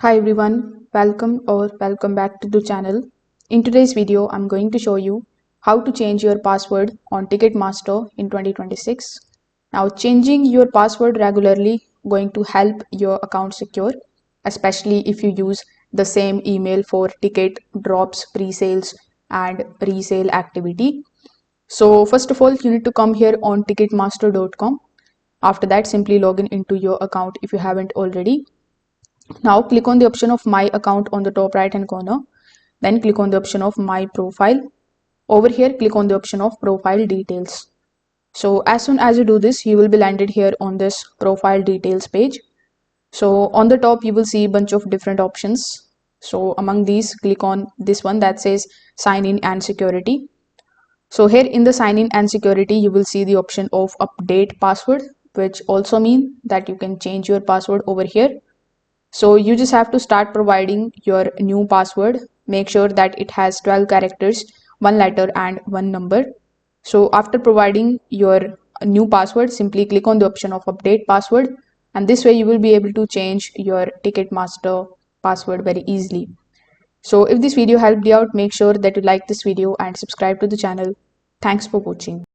Hi everyone, welcome back to the channel. In today's video, I'm going to show you how to change your password on Ticketmaster in 2026. Now, changing your password regularly going to help your account secure, especially if you use the same email for ticket drops, pre-sales and resale activity. So first of all, you need to come here on ticketmaster.com. After that, simply log in into your account if you haven't already. Now click on the option of my account on the top right hand corner. Then click on the option of my profile. Over here, click on the option of profile details. So as soon as you do this, you will be landed here on this profile details page. So on the top, you will see a bunch of different options. So among these, click on this one that says sign in and security. So here in the sign in and security, you will see the option of update password, which also means that you can change your password over here. So you just have to start providing your new password. Make sure that it has 12 characters, one letter and one number. So after providing your new password, simply click on the option of update password. And this way you will be able to change your Ticketmaster password very easily. So if this video helped you out, make sure that you like this video and subscribe to the channel. Thanks for watching.